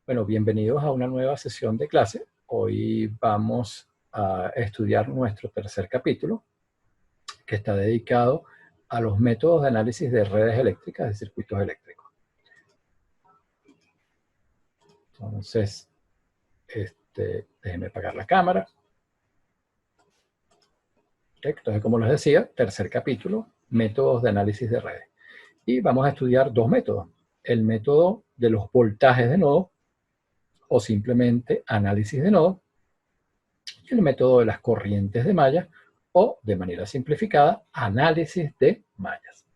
Bueno, bienvenidos a una nueva sesión de clase. Hoy vamos a estudiar nuestro tercer capítulo, que está dedicado a los métodos de análisis de redes eléctricas, de circuitos eléctricos. Entonces, déjenme apagar la cámara. Entonces, como les decía, tercer capítulo, métodos de análisis de redes. Y vamos a estudiar dos métodos. El método de los voltajes de nodo, o simplemente análisis de nodo, y el método de las corrientes de malla, o, de manera simplificada, análisis de mallas.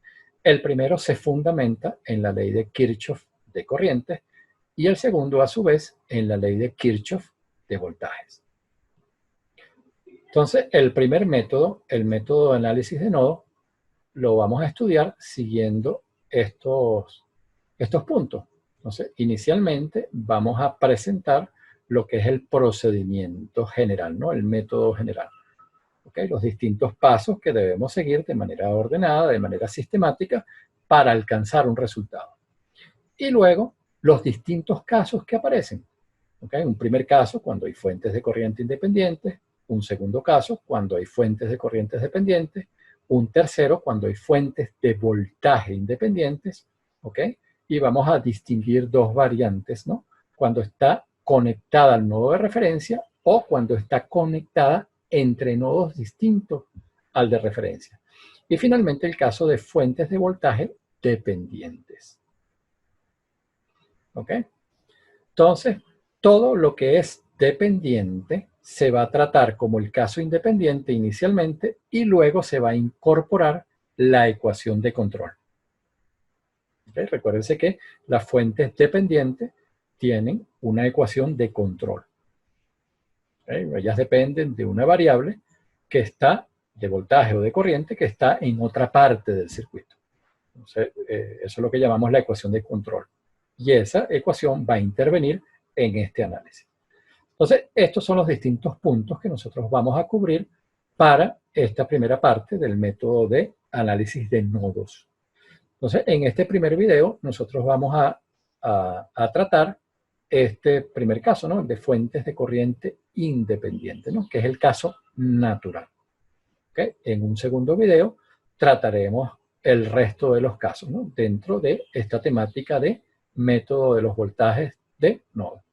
El primero se fundamenta en la ley de Kirchhoff de corrientes y el segundo, a su vez, en la ley de Kirchhoff de voltajes. Entonces, el primer método, el método de análisis de nodo, lo vamos a estudiar siguiendo estos puntos. Entonces, inicialmente vamos a presentar lo que es el procedimiento general, ¿no? El método general. ¿Okay? Los distintos pasos que debemos seguir de manera ordenada, de manera sistemática, para alcanzar un resultado. Y luego, los distintos casos que aparecen. ¿Okay? Un primer caso, cuando hay fuentes de corriente independientes. Un segundo caso, cuando hay fuentes de corrientes dependientes. Un tercero, cuando hay fuentes de voltaje independientes. ¿Okay? Y vamos a distinguir dos variantes, ¿no? Cuando está conectada al nodo de referencia o cuando está conectada entre nodos distintos al de referencia. Y finalmente el caso de fuentes de voltaje dependientes. ¿Ok? Entonces, todo lo que es dependiente se va a tratar como el caso independiente inicialmente y luego se va a incorporar la ecuación de control. ¿Okay? Recuérdense que las fuentes dependientes tienen una ecuación de control. ¿Okay? Ellas dependen de una variable que está de voltaje o de corriente que está en otra parte del circuito. Entonces, eso es lo que llamamos la ecuación de control. Y esa ecuación va a intervenir en este análisis. Entonces, estos son los distintos puntos que nosotros vamos a cubrir para esta primera parte del método de análisis de nodos. Entonces, en este primer video, nosotros vamos a tratar este primer caso, ¿no? De fuentes de corriente independiente, ¿no? Que es el caso natural. ¿Okay? En un segundo video trataremos el resto de los casos, ¿no? Dentro de esta temática de método de los voltajes de nodo.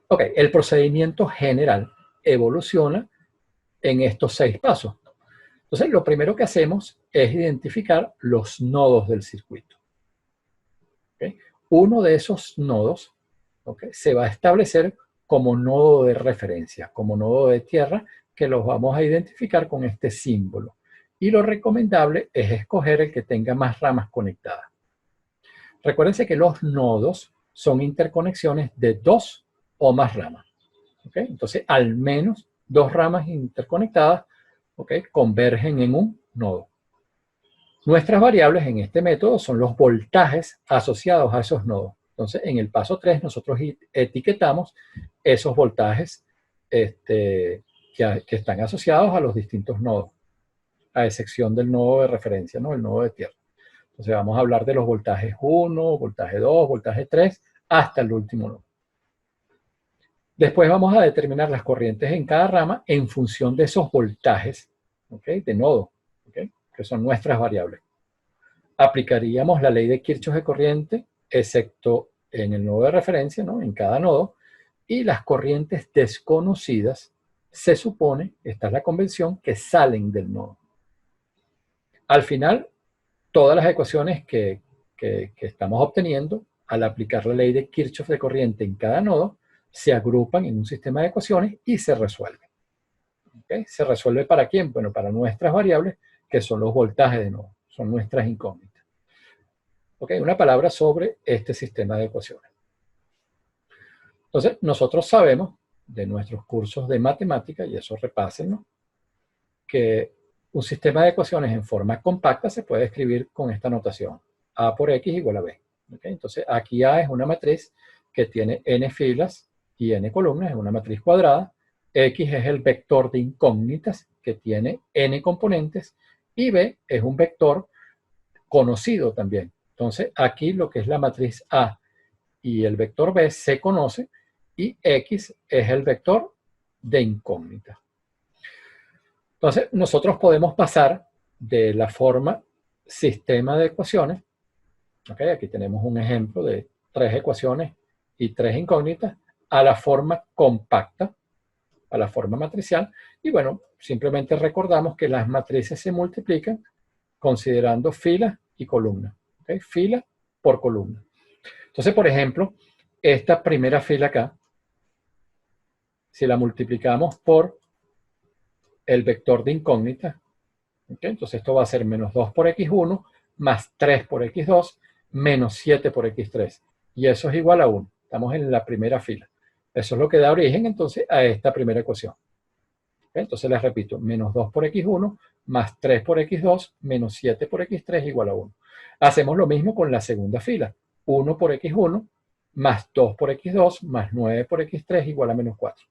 Ok, el procedimiento general evoluciona en estos 6 pasos. Entonces, lo primero que hacemos es identificar los nodos del circuito. ¿Okay? Uno de esos nodos, ¿okay?, se va a establecer como nodo de referencia, como nodo de tierra, que los vamos a identificar con este símbolo. Y lo recomendable es escoger el que tenga más ramas conectadas. Recuérdense que los nodos son interconexiones de 2 o más ramas. ¿Okay? Entonces, al menos 2 ramas interconectadas, ¿okay?, convergen en un nodo. Nuestras variables en este método son los voltajes asociados a esos nodos. Entonces, en el paso 3, nosotros etiquetamos esos voltajes que están asociados a los distintos nodos, a excepción del nodo de referencia, ¿no? El nodo de tierra. Entonces, vamos a hablar de los voltajes 1, voltaje 2, voltaje 3, hasta el último nodo. Después vamos a determinar las corrientes en cada rama en función de esos voltajes, ¿okay?, de nodo, ¿okay?, que son nuestras variables. Aplicaríamos la ley de Kirchhoff de corriente, excepto en el nodo de referencia, ¿no?, en cada nodo, y las corrientes desconocidas se supone, esta es la convención, que salen del nodo. Al final, todas las ecuaciones que estamos obteniendo al aplicar la ley de Kirchhoff de corriente en cada nodo se agrupan en un sistema de ecuaciones y se resuelven. ¿Okay? ¿Se resuelve para quién? Bueno, para nuestras variables, que son los voltajes de nodo, son nuestras incógnitas. ¿Okay? Una palabra sobre este sistema de ecuaciones. Entonces, nosotros sabemos de nuestros cursos de matemática, y eso repásenlo, que un sistema de ecuaciones en forma compacta se puede escribir con esta notación: A por X igual a B. ¿Okay? Entonces, aquí A es una matriz que tiene n filas y n columnas, es una matriz cuadrada. X es el vector de incógnitas que tiene n componentes, y B es un vector conocido también. Entonces, aquí lo que es la matriz A y el vector B se conoce y X es el vector de incógnita. Entonces, nosotros podemos pasar de la forma sistema de ecuaciones, ¿okay? Aquí tenemos un ejemplo de 3 ecuaciones y 3 incógnitas, a la forma compacta, a la forma matricial, y bueno, simplemente recordamos que las matrices se multiplican considerando filas y columnas, ¿okay? Fila por columna. Entonces, por ejemplo, esta primera fila acá, si la multiplicamos por el vector de incógnita, ¿okay? Entonces esto va a ser menos 2 por x1, más 3 por x2, menos 7 por x3. Y eso es igual a 1. Estamos en la primera fila. Eso es lo que da origen entonces a esta primera ecuación. ¿Okay? Entonces les repito, menos 2 por x1, más 3 por x2, menos 7 por x3 igual a 1. Hacemos lo mismo con la segunda fila. 1 por x1, más 2 por x2, más 9 por x3 igual a menos 4.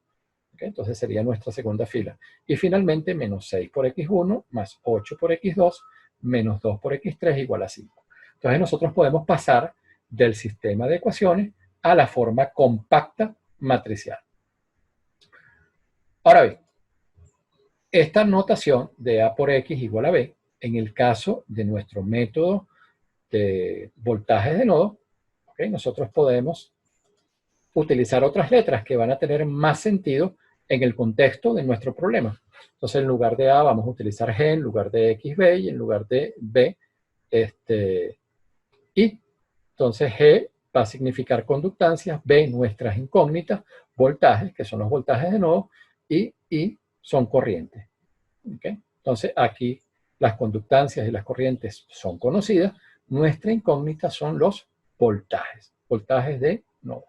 ¿Okay? Entonces sería nuestra segunda fila. Y finalmente, menos 6 por x1, más 8 por x2, menos 2 por x3 igual a 5. Entonces nosotros podemos pasar del sistema de ecuaciones a la forma compacta matricial. Ahora bien, esta notación de A por X igual a B, en el caso de nuestro método de voltajes de nodo, ¿okay? Nosotros podemos utilizar otras letras que van a tener más sentido en el contexto de nuestro problema. Entonces, en lugar de A vamos a utilizar G, en lugar de X, B, y en lugar de B, I. Entonces, G va a significar conductancias, B, nuestras incógnitas, voltajes, que son los voltajes de nodo, y I son corrientes. ¿Okay? Entonces, aquí las conductancias y las corrientes son conocidas. Nuestra incógnita son los voltajes de nodo.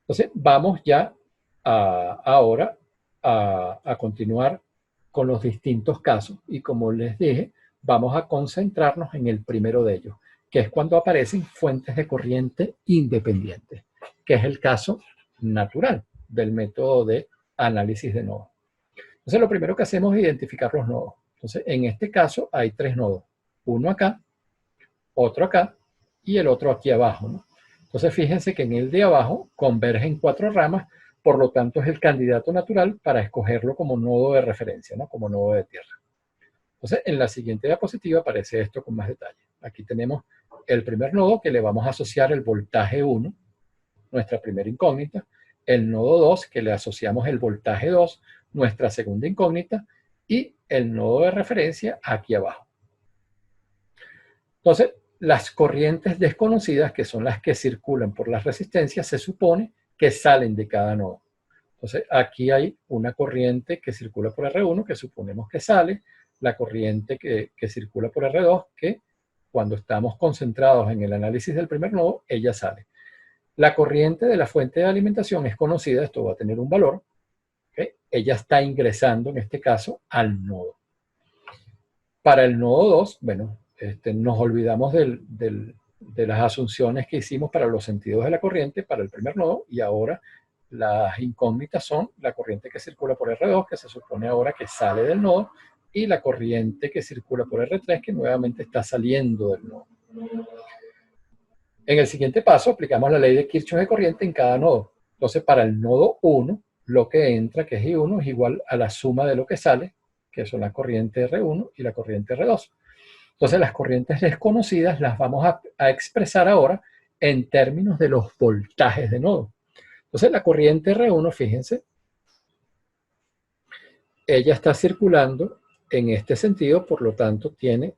Entonces, vamos ya ahora a continuar con los distintos casos. Y como les dije, vamos a concentrarnos en el primero de ellos, que es cuando aparecen fuentes de corriente independientes, que es el caso natural del método de análisis de nodos. Entonces, lo primero que hacemos es identificar los nodos. Entonces, en este caso hay 3 nodos. Uno acá, otro acá y el otro aquí abajo, ¿no? Entonces, fíjense que en el de abajo convergen 4 ramas, por lo tanto es el candidato natural para escogerlo como nodo de referencia, ¿no? Como nodo de tierra. Entonces, en la siguiente diapositiva aparece esto con más detalle. Aquí tenemos el primer nodo que le vamos a asociar el voltaje 1, nuestra primera incógnita, el nodo 2 que le asociamos el voltaje 2, nuestra segunda incógnita, y el nodo de referencia aquí abajo. Entonces, las corrientes desconocidas, que son las que circulan por las resistencias, se supone que salen de cada nodo. Entonces, aquí hay una corriente que circula por R1, que suponemos que sale, la corriente que circula por R2, que cuando estamos concentrados en el análisis del primer nodo, ella sale. La corriente de la fuente de alimentación es conocida, esto va a tener un valor, ¿okay? Ella está ingresando, en este caso, al nodo. Para el nodo 2, bueno, nos olvidamos de las asunciones que hicimos para los sentidos de la corriente para el primer nodo, y ahora las incógnitas son la corriente que circula por R2, que se supone ahora que sale del nodo, y la corriente que circula por R3, que nuevamente está saliendo del nodo. En el siguiente paso aplicamos la ley de Kirchhoff de corriente en cada nodo. Entonces, para el nodo 1, lo que entra, que es I1, es igual a la suma de lo que sale, que son la corriente R1 y la corriente R2. Entonces, las corrientes desconocidas las vamos a expresar ahora en términos de los voltajes de nodo. Entonces, la corriente R1, fíjense, ella está circulando en este sentido, por lo tanto, tiene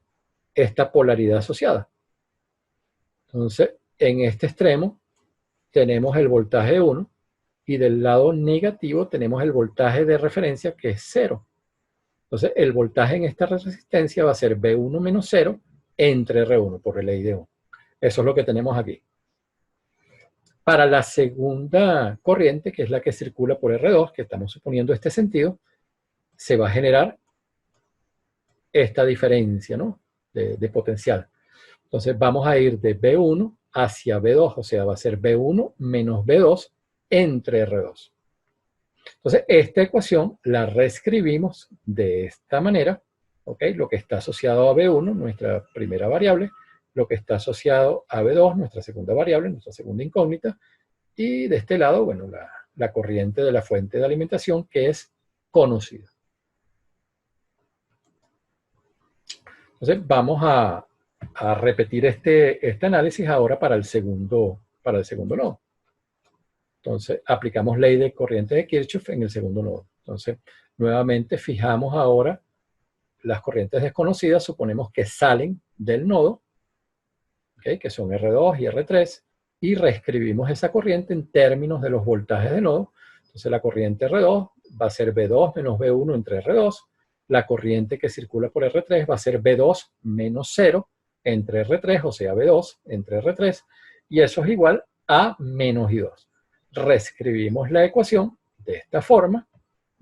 esta polaridad asociada. Entonces, en este extremo tenemos el voltaje 1 y del lado negativo tenemos el voltaje de referencia, que es 0. Entonces, el voltaje en esta resistencia va a ser B1 menos 0 entre R1 por la ley de Ohm. Eso es lo que tenemos aquí. Para la segunda corriente, que es la que circula por R2, que estamos suponiendo este sentido, se va a generar esta diferencia, ¿no? de potencial. Entonces, vamos a ir de B1 hacia B2, o sea, va a ser B1 menos B2 entre R2. Entonces, esta ecuación la reescribimos de esta manera, ¿ok? Lo que está asociado a B1, nuestra primera variable, lo que está asociado a B2, nuestra segunda variable, nuestra segunda incógnita, y de este lado, bueno, la corriente de la fuente de alimentación que es conocida. Entonces vamos a repetir este análisis ahora para el segundo nodo. Entonces aplicamos ley de corriente de Kirchhoff en el segundo nodo. Entonces nuevamente fijamos ahora las corrientes desconocidas, suponemos que salen del nodo, ¿okay? Que son R2 y R3, y reescribimos esa corriente en términos de los voltajes de nodo. Entonces la corriente R2 va a ser B2 menos B1 entre R2, la corriente que circula por R3 va a ser B2 menos 0 entre R3, o sea B2 entre R3, y eso es igual a menos I2. Reescribimos la ecuación de esta forma,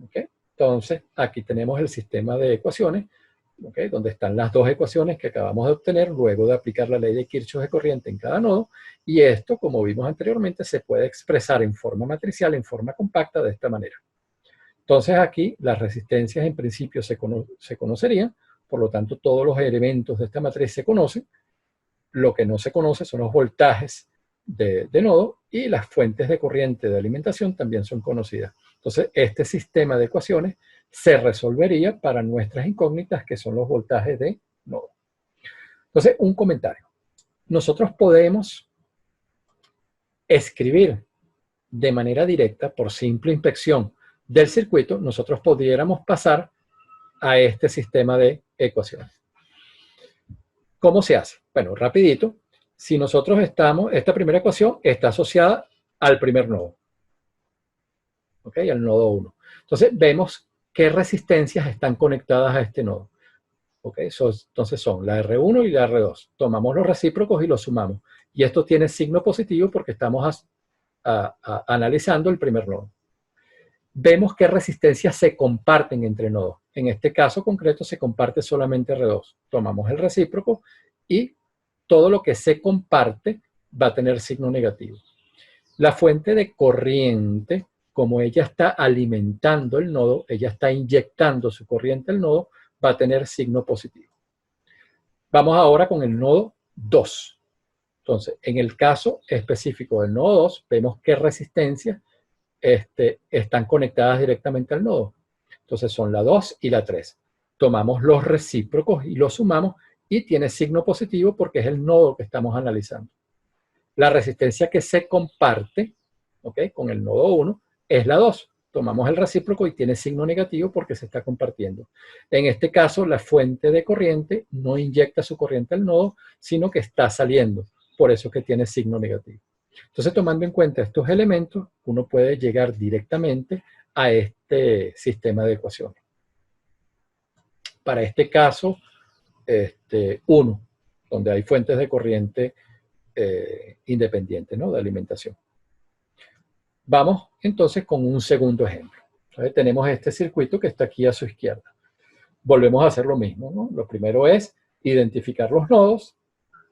¿okay? Entonces aquí tenemos el sistema de ecuaciones, ¿okay? Donde están las dos ecuaciones que acabamos de obtener luego de aplicar la ley de Kirchhoff de corriente en cada nodo, y esto, como vimos anteriormente, se puede expresar en forma matricial, en forma compacta, de esta manera. Entonces aquí las resistencias en principio se conocerían, por lo tanto todos los elementos de esta matriz se conocen. Lo que no se conoce son los voltajes de nodo, y las fuentes de corriente de alimentación también son conocidas. Entonces este sistema de ecuaciones se resolvería para nuestras incógnitas, que son los voltajes de nodo. Entonces, un comentario. Nosotros podemos escribir de manera directa, por simple inspección del circuito, nosotros pudiéramos pasar a este sistema de ecuaciones. ¿Cómo se hace? Bueno, rapidito. Si nosotros esta primera ecuación está asociada al primer nodo, ¿ok? Al nodo 1. Entonces vemos qué resistencias están conectadas a este nodo. ¿Ok? Entonces son la R1 y la R2. Tomamos los recíprocos y los sumamos. Y esto tiene signo positivo porque estamos analizando el primer nodo. Vemos qué resistencias se comparten entre nodos. En este caso concreto se comparte solamente R2. Tomamos el recíproco y todo lo que se comparte va a tener signo negativo. La fuente de corriente, como ella está alimentando el nodo, ella está inyectando su corriente al nodo, va a tener signo positivo. Vamos ahora con el nodo 2. Entonces, en el caso específico del nodo 2, vemos qué resistencias están conectadas directamente al nodo. Entonces son la 2 y la 3. Tomamos los recíprocos y los sumamos y tiene signo positivo porque es el nodo que estamos analizando. La resistencia que se comparte, ¿okay? Con el nodo 1 es la 2. Tomamos el recíproco y tiene signo negativo porque se está compartiendo. En este caso, la fuente de corriente no inyecta su corriente al nodo, sino que está saliendo. Por eso que tiene signo negativo. Entonces, tomando en cuenta estos elementos, uno puede llegar directamente a este sistema de ecuaciones. Para este caso, 1, donde hay fuentes de corriente independientes, ¿no? De alimentación. Vamos entonces con un segundo ejemplo. Entonces, tenemos este circuito que está aquí a su izquierda. Volvemos a hacer lo mismo, ¿no? Lo primero es identificar los nodos,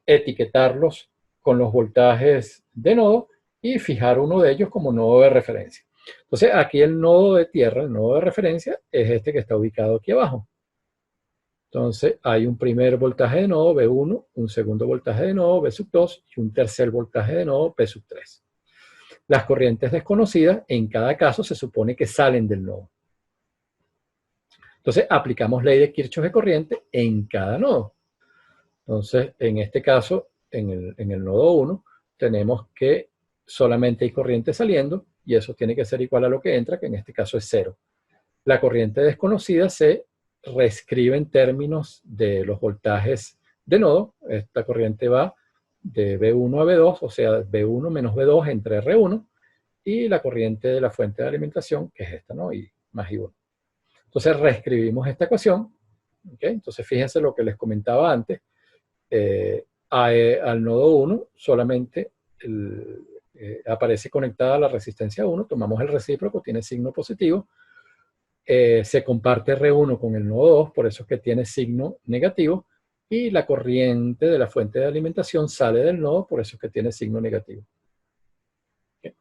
etiquetarlos con los voltajes de nodo y fijar uno de ellos como nodo de referencia. Entonces, aquí el nodo de tierra, el nodo de referencia, es este que está ubicado aquí abajo. Entonces, hay un primer voltaje de nodo, B1, un segundo voltaje de nodo, B2, y un tercer voltaje de nodo, B3. Las corrientes desconocidas, en cada caso, se supone que salen del nodo. Entonces, aplicamos ley de Kirchhoff de corriente en cada nodo. Entonces, en este caso, en el nodo 1, tenemos que solamente hay corriente saliendo, y eso tiene que ser igual a lo que entra, que en este caso es 0. La corriente desconocida se reescribe en términos de los voltajes de nodo. Esta corriente va de B1 a B2, o sea, B1 menos B2 entre R1, y la corriente de la fuente de alimentación, que es esta, ¿no? Y más I1. Entonces reescribimos esta ecuación, ¿okay? Entonces fíjense lo que les comentaba antes. Al nodo 1 solamente aparece conectada la resistencia 1, tomamos el recíproco, tiene signo positivo. Se comparte R1 con el nodo 2, por eso es que tiene signo negativo, y la corriente de la fuente de alimentación sale del nodo, por eso es que tiene signo negativo. ¿Okay?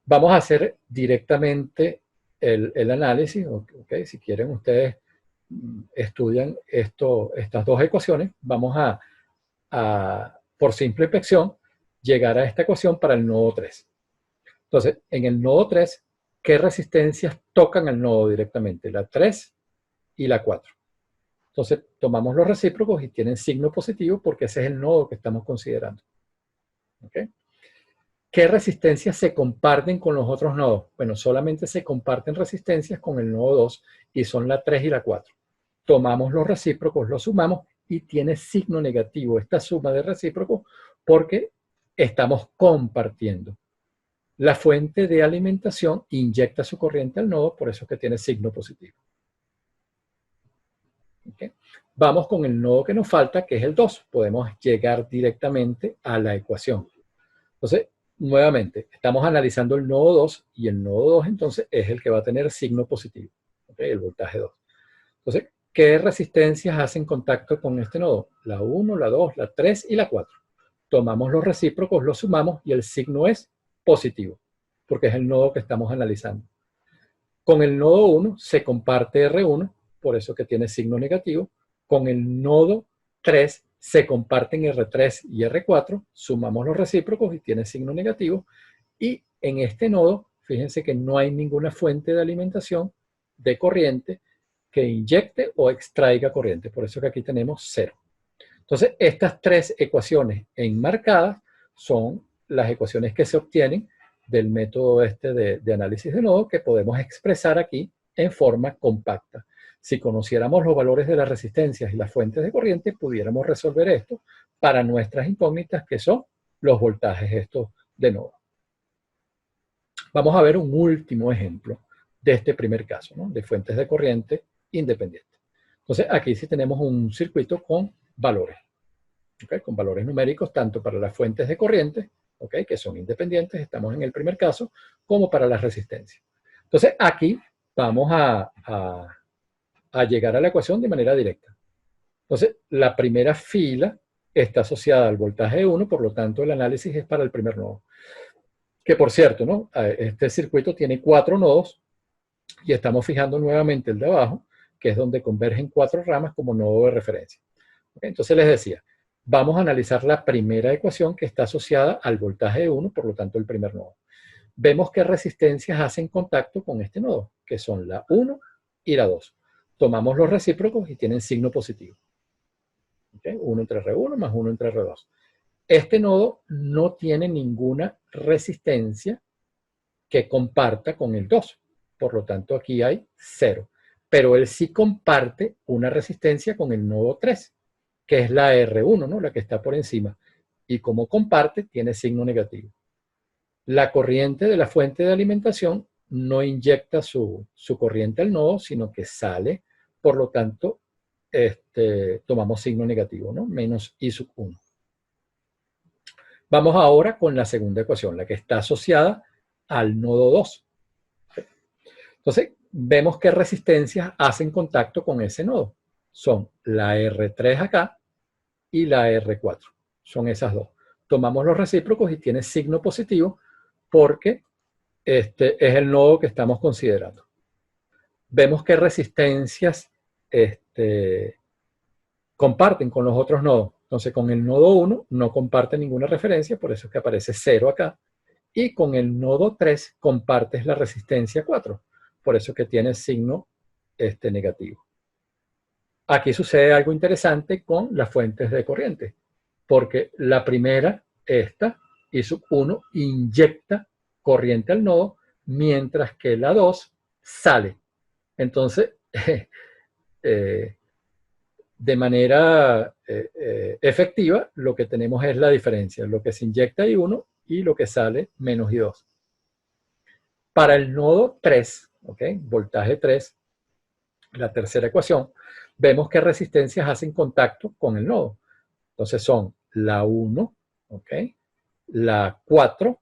Vamos a hacer directamente el análisis, ¿okay? Si quieren ustedes estudian estas dos ecuaciones, vamos a por simple inspección, llegar a esta ecuación para el nodo 3. Entonces, en el nodo 3, ¿qué resistencias tocan al nodo directamente? La 3 y la 4. Entonces, tomamos los recíprocos y tienen signo positivo porque ese es el nodo que estamos considerando. ¿Okay? ¿Qué resistencias se comparten con los otros nodos? Bueno, solamente se comparten resistencias con el nodo 2 y son la 3 y la 4. Tomamos los recíprocos, los sumamos y tiene signo negativo esta suma de recíprocos porque estamos compartiendo. La fuente de alimentación inyecta su corriente al nodo, por eso es que tiene signo positivo. ¿Okay? Vamos con el nodo que nos falta, que es el 2. Podemos llegar directamente a la ecuación. Entonces, nuevamente, estamos analizando el nodo 2 y el nodo 2 entonces es el que va a tener signo positivo, ¿okay? El voltaje 2. Entonces, ¿qué resistencias hacen contacto con este nodo? La 1, la 2, la 3 y la 4. Tomamos los recíprocos, los sumamos y el signo es positivo, porque es el nodo que estamos analizando. Con el nodo 1 se comparte R1, por eso que tiene signo negativo. Con el nodo 3 se comparten R3 y R4, sumamos los recíprocos y tiene signo negativo. Y en este nodo, fíjense que no hay ninguna fuente de alimentación de corriente que inyecte o extraiga corriente. Por eso que aquí tenemos 0. Entonces, estas tres ecuaciones enmarcadas son las ecuaciones que se obtienen del método de análisis de nodo que podemos expresar aquí en forma compacta. Si conociéramos los valores de las resistencias y las fuentes de corriente, pudiéramos resolver esto para nuestras incógnitas, que son los voltajes estos de nodo. Vamos a ver un último ejemplo de este primer caso, ¿no? De fuentes de corriente independientes. Entonces, aquí sí tenemos un circuito con valores, ¿okay? Con valores numéricos tanto para las fuentes de corriente, ¿okay? Que son independientes, estamos en el primer caso, como para las resistencias. Entonces, aquí vamos a llegar a la ecuación de manera directa. Entonces, la primera fila está asociada al voltaje de 1, por lo tanto, el análisis es para el primer nodo. Que por cierto, ¿no? Este circuito tiene 4 nodos y estamos fijando nuevamente el de abajo, que es donde convergen 4 ramas como nodo de referencia. ¿Okay? Entonces les decía, vamos a analizar la primera ecuación que está asociada al voltaje de 1, por lo tanto el primer nodo. Vemos qué resistencias hacen contacto con este nodo, que son la 1 y la 2. Tomamos los recíprocos y tienen signo positivo. ¿Okay? 1 entre R1 más 1 entre R2. Este nodo no tiene ninguna resistencia que comparta con el 2. Por lo tanto, aquí hay 0. Pero él sí comparte una resistencia con el nodo 3, que es la R1, ¿no? La que está por encima. Y como comparte, tiene signo negativo. La corriente de la fuente de alimentación no inyecta su corriente al nodo, sino que sale. Por lo tanto, tomamos signo negativo, ¿no? Menos I sub 1. Vamos ahora con la segunda ecuación, la que está asociada al nodo 2. Entonces, vemos qué resistencias hacen contacto con ese nodo. Son la R3 acá y la R4. Son esas dos. Tomamos los recíprocos y tiene signo positivo porque este es el nodo que estamos considerando. Vemos qué resistencias comparten con los otros nodos. Entonces, con el nodo 1 no comparte ninguna referencia, por eso es que aparece 0 acá. Y con el nodo 3 compartes la resistencia 4, por eso es que tiene signo negativo. Aquí sucede algo interesante con las fuentes de corriente, porque la primera, esta, I sub 1, inyecta corriente al nodo, mientras que la 2 sale. Entonces, de manera efectiva, lo que tenemos es la diferencia, lo que se inyecta I1 y lo que sale menos I2. Para el nodo 3, ¿okay? Voltaje 3, la tercera ecuación, vemos qué resistencias hacen contacto con el nodo. Entonces son la 1, ¿okay? La 4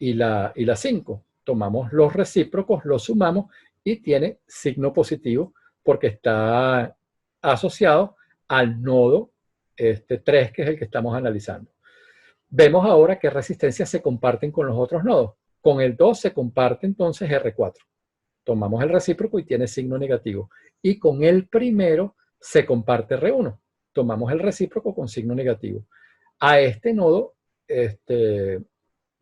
y la 5. Tomamos los recíprocos, los sumamos y tiene signo positivo porque está asociado al nodo 3, que es el que estamos analizando. Vemos ahora qué resistencias se comparten con los otros nodos. Con el 2 se comparte entonces R4. Tomamos el recíproco y tiene signo negativo. Y con el primero se comparte R1. Tomamos el recíproco con signo negativo. A este nodo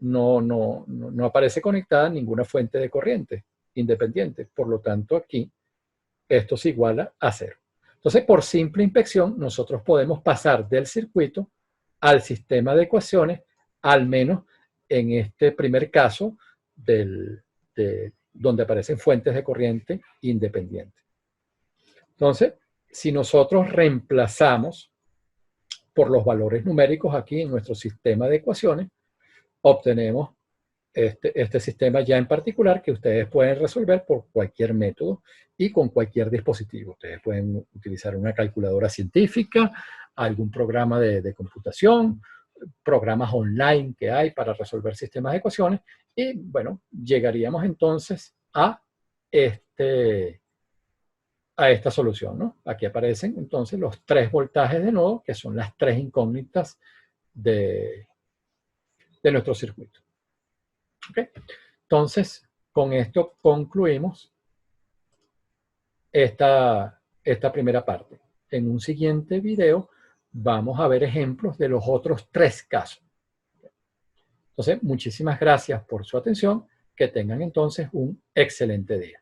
no aparece conectada ninguna fuente de corriente independiente. Por lo tanto, aquí esto se iguala a 0. Entonces, por simple inspección, nosotros podemos pasar del circuito al sistema de ecuaciones, al menos en este primer caso donde aparecen fuentes de corriente independientes. Entonces, si nosotros reemplazamos por los valores numéricos aquí en nuestro sistema de ecuaciones, obtenemos este sistema ya en particular que ustedes pueden resolver por cualquier método y con cualquier dispositivo. Ustedes pueden utilizar una calculadora científica, algún programa de computación, programas online que hay para resolver sistemas de ecuaciones y, bueno, llegaríamos entonces a esta solución, ¿no? Aquí aparecen entonces los 3 voltajes de nodo, que son las 3 incógnitas de nuestro circuito. ¿Okay? Entonces, con esto concluimos esta primera parte. En un siguiente video vamos a ver ejemplos de los otros 3 casos. Entonces, muchísimas gracias por su atención. Que tengan entonces un excelente día.